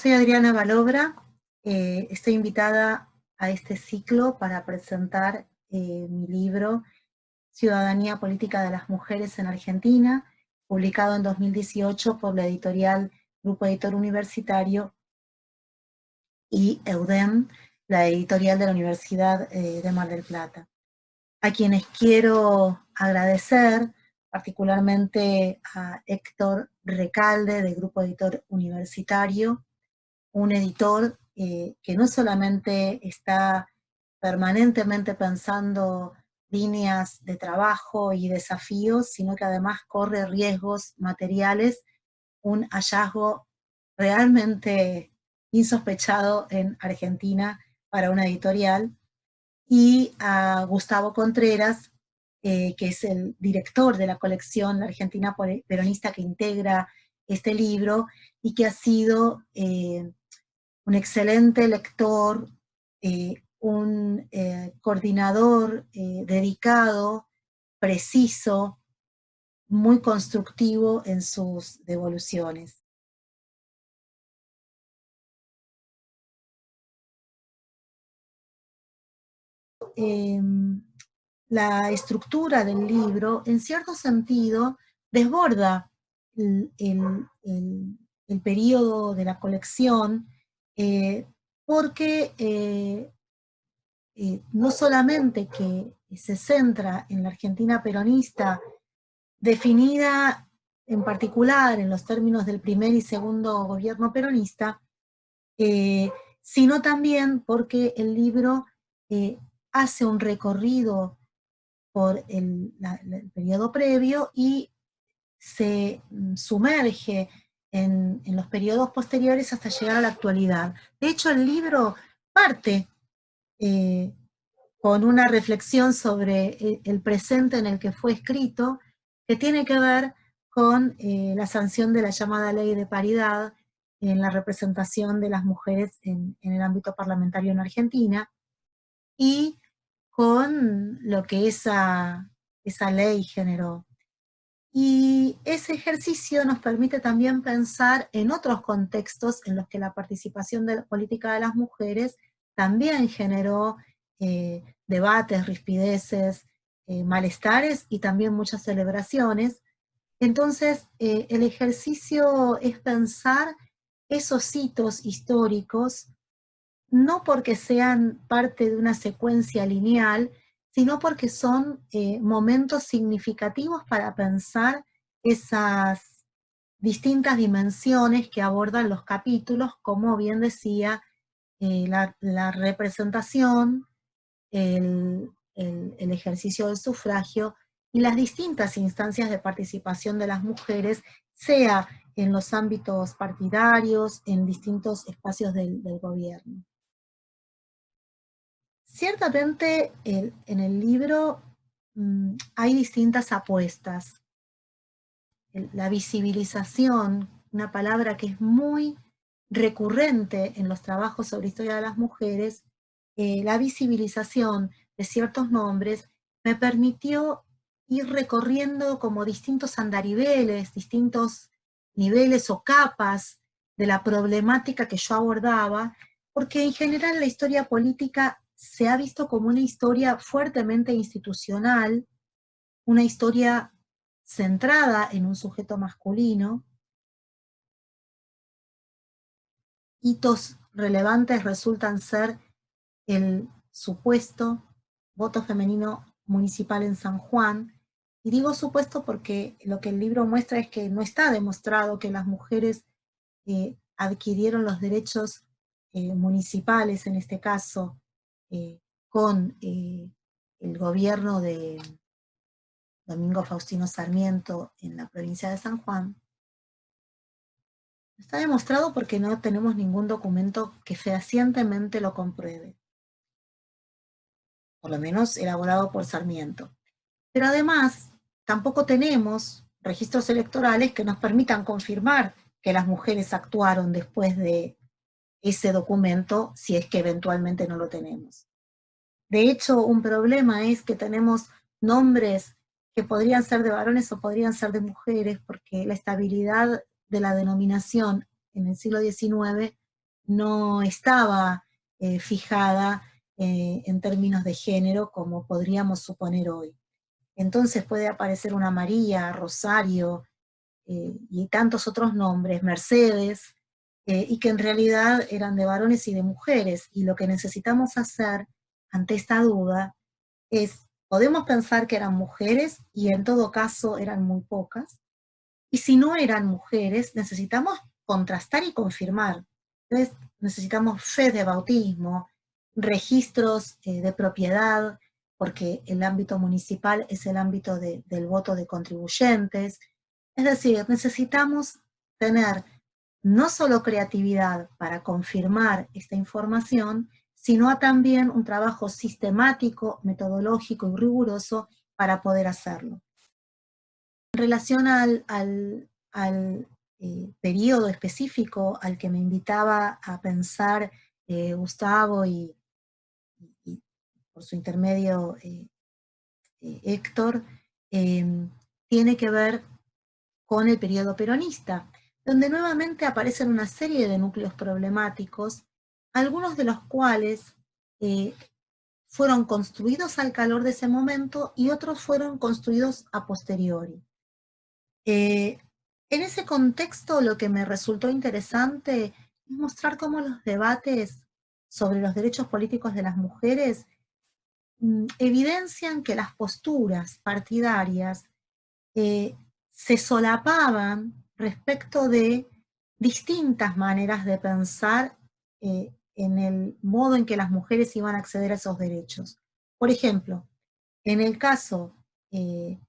Soy Adriana Balobra, estoy invitada a este ciclo para presentar mi libro Ciudadanía Política de las Mujeres en Argentina, publicado en 2018 por la editorial Grupo Editor Universitario y EUDEM, la editorial de la Universidad de Mar del Plata. A quienes quiero agradecer, particularmente a Héctor Recalde, del Grupo Editor Universitario, un editor que no solamente está permanentemente pensando líneas de trabajo y desafíos, sino que además corre riesgos materiales, un hallazgo realmente insospechado en Argentina para una editorial, y a Gustavo Contreras, que es el director de la colección La Argentina Peronista que integra este libro, y que ha sido un excelente lector, un coordinador dedicado, preciso, muy constructivo en sus devoluciones. La estructura del libro, en cierto sentido, desborda el, el, el periodo de la colección, porque no solamente que se centra en la Argentina peronista, definida en particular en los términos del primer y segundo gobierno peronista, sino también porque el libro hace un recorrido por el periodo previo y se sumerge en los periodos posteriores hasta llegar a la actualidad. De hecho, el libro parte con una reflexión sobre el presente en el que fue escrito, que tiene que ver con la sanción de la llamada ley de paridad en la representación de las mujeres en el ámbito parlamentario en Argentina, y con lo que esa ley generó. Y ese ejercicio nos permite también pensar en otros contextos en los que la participación política de las mujeres también generó debates, rispideces, malestares y también muchas celebraciones. Entonces, el ejercicio es pensar esos hitos históricos, no porque sean parte de una secuencia lineal, sino porque son momentos significativos para pensar esas distintas dimensiones que abordan los capítulos, como bien decía, la representación, el ejercicio del sufragio y las distintas instancias de participación de las mujeres, sea en los ámbitos partidarios, en distintos espacios del gobierno. Ciertamente en el libro hay distintas apuestas. La visibilización, una palabra que es muy recurrente en los trabajos sobre historia de las mujeres, la visibilización de ciertos nombres me permitió ir recorriendo como distintos andariveles, distintos niveles o capas de la problemática que yo abordaba, porque en general la historia política se ha visto como una historia fuertemente institucional, una historia centrada en un sujeto masculino. Hitos relevantes resultan ser el supuesto voto femenino municipal en San Juan, y digo supuesto porque lo que el libro muestra es que no está demostrado que las mujeres adquirieron los derechos municipales, en este caso, con el gobierno de Domingo Faustino Sarmiento en la provincia de San Juan. Está demostrado porque no tenemos ningún documento que fehacientemente lo compruebe, por lo menos elaborado por Sarmiento. Pero además, tampoco tenemos registros electorales que nos permitan confirmar que las mujeres actuaron después de ese documento, si es que eventualmente no lo tenemos. De hecho, un problema es que tenemos nombres que podrían ser de varones o podrían ser de mujeres, porque la estabilidad de la denominación en el siglo XIX no estaba fijada en términos de género como podríamos suponer hoy. Entonces puede aparecer una María, Rosario y tantos otros nombres, Mercedes, y que en realidad eran de varones y de mujeres. Y lo que necesitamos hacer ante esta duda es, podemos pensar que eran mujeres y en todo caso eran muy pocas, y si no eran mujeres, necesitamos contrastar y confirmar. Entonces, necesitamos fe de bautismo, registros de propiedad, porque el ámbito municipal es el ámbito del voto de contribuyentes. Es decir, necesitamos tener no solo creatividad para confirmar esta información, sino también un trabajo sistemático, metodológico y riguroso para poder hacerlo. En relación al periodo específico al que me invitaba a pensar Gustavo y por su intermedio Héctor, tiene que ver con el periodo peronista, donde nuevamente aparecen una serie de núcleos problemáticos, algunos de los cuales fueron construidos al calor de ese momento y otros fueron construidos a posteriori. En ese contexto, lo que me resultó interesante es mostrar cómo los debates sobre los derechos políticos de las mujeres evidencian que las posturas partidarias se solapaban respecto de distintas maneras de pensar en el modo en que las mujeres iban a acceder a esos derechos. Por ejemplo, en el caso de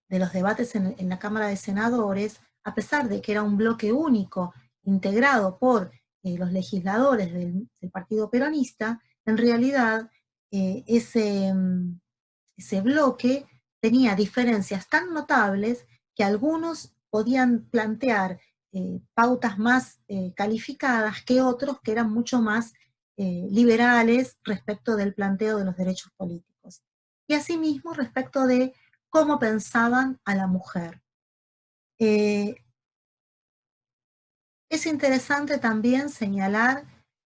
los debates en la Cámara de Senadores, a pesar de que era un bloque único integrado por los legisladores del Partido Peronista, en realidad ese bloque tenía diferencias tan notables que algunos podían plantear pautas más calificadas que otros que eran mucho más liberales respecto del planteo de los derechos políticos. Y asimismo respecto de cómo pensaban a la mujer. Es interesante también señalar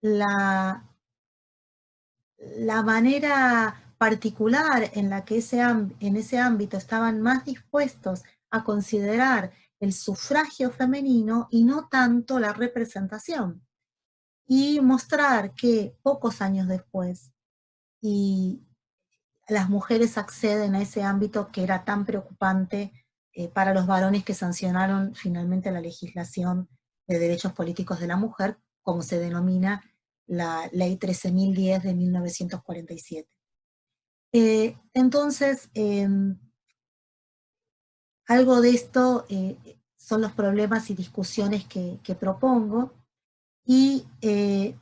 la manera particular en la que en ese ámbito estaban más dispuestos a considerar el sufragio femenino y no tanto la representación. Y mostrar que pocos años después y las mujeres acceden a ese ámbito que era tan preocupante para los varones que sancionaron finalmente la legislación de derechos políticos de la mujer, como se denomina la Ley 13.010 de 1947. Entonces, algo de esto son los problemas y discusiones que propongo, y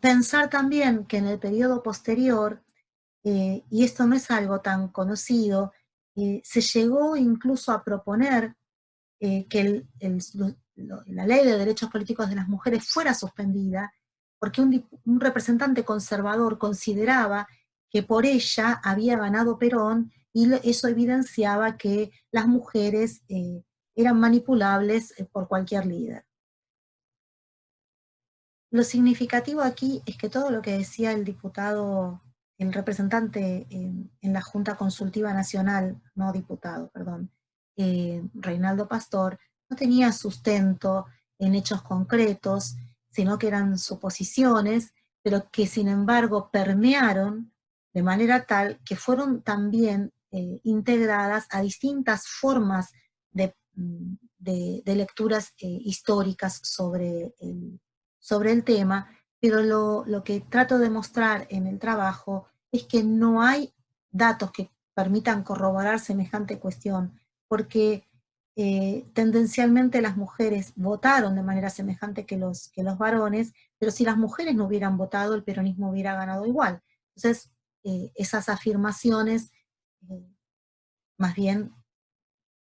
pensar también que en el periodo posterior, y esto no es algo tan conocido, se llegó incluso a proponer que la ley de derechos políticos de las mujeres fuera suspendida, porque un representante conservador consideraba que por ella había ganado Perón, y eso evidenciaba que las mujeres eran manipulables por cualquier líder. Lo significativo aquí es que todo lo que decía el diputado, el representante en la Junta Consultiva Nacional, no diputado, perdón, Reinaldo Pastor, no tenía sustento en hechos concretos, sino que eran suposiciones, pero que sin embargo permearon de manera tal que fueron también integradas a distintas formas de lecturas históricas sobre el tema, pero lo que trato de mostrar en el trabajo es que no hay datos que permitan corroborar semejante cuestión, porque tendencialmente las mujeres votaron de manera semejante que los varones, pero si las mujeres no hubieran votado, el peronismo hubiera ganado igual. Entonces, esas afirmaciones más bien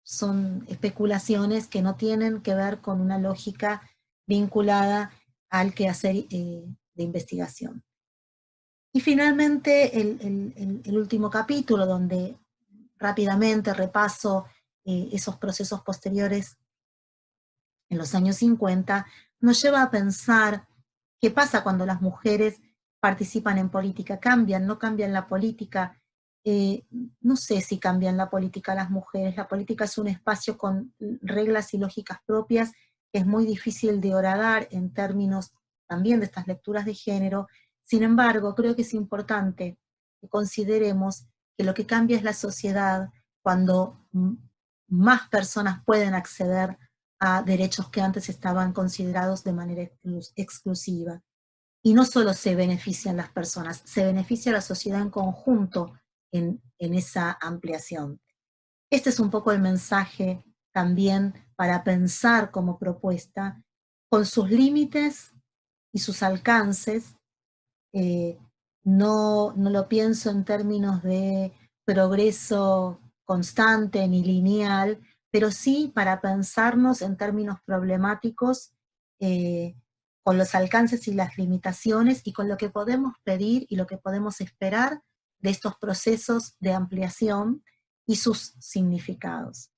son especulaciones que no tienen que ver con una lógica vinculada al quehacer de investigación. Y finalmente el último capítulo, donde rápidamente repaso esos procesos posteriores en los años 50, nos lleva a pensar ¿Qué pasa cuando las mujeres participan en política? ¿Cambian? ¿No cambian la política? No sé si cambian la política las mujeres. La política es un espacio con reglas y lógicas propias que es muy difícil de horadar en términos también de estas lecturas de género. Sin embargo, creo que es importante que consideremos que lo que cambia es la sociedad cuando más personas pueden acceder a derechos que antes estaban considerados de manera exclusiva. Y no solo se benefician las personas, se beneficia la sociedad en conjunto en esa ampliación. Este es un poco el mensaje también para pensar como propuesta, con sus límites y sus alcances. No lo pienso en términos de progreso constante ni lineal, pero sí para pensarnos en términos problemáticos, con los alcances y las limitaciones y con lo que podemos pedir y lo que podemos esperar de estos procesos de ampliación y sus significados.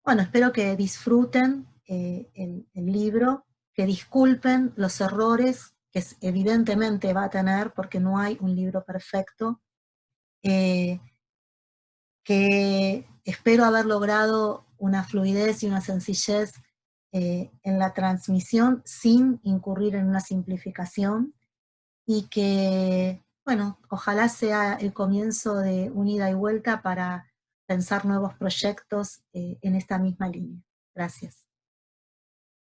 Bueno, espero que disfruten el libro, que disculpen los errores que evidentemente va a tener porque no hay un libro perfecto, eh, que espero haber logrado una fluidez y una sencillez en la transmisión sin incurrir en una simplificación y que, bueno, ojalá sea el comienzo de una ida y vuelta para pensar nuevos proyectos en esta misma línea. Gracias.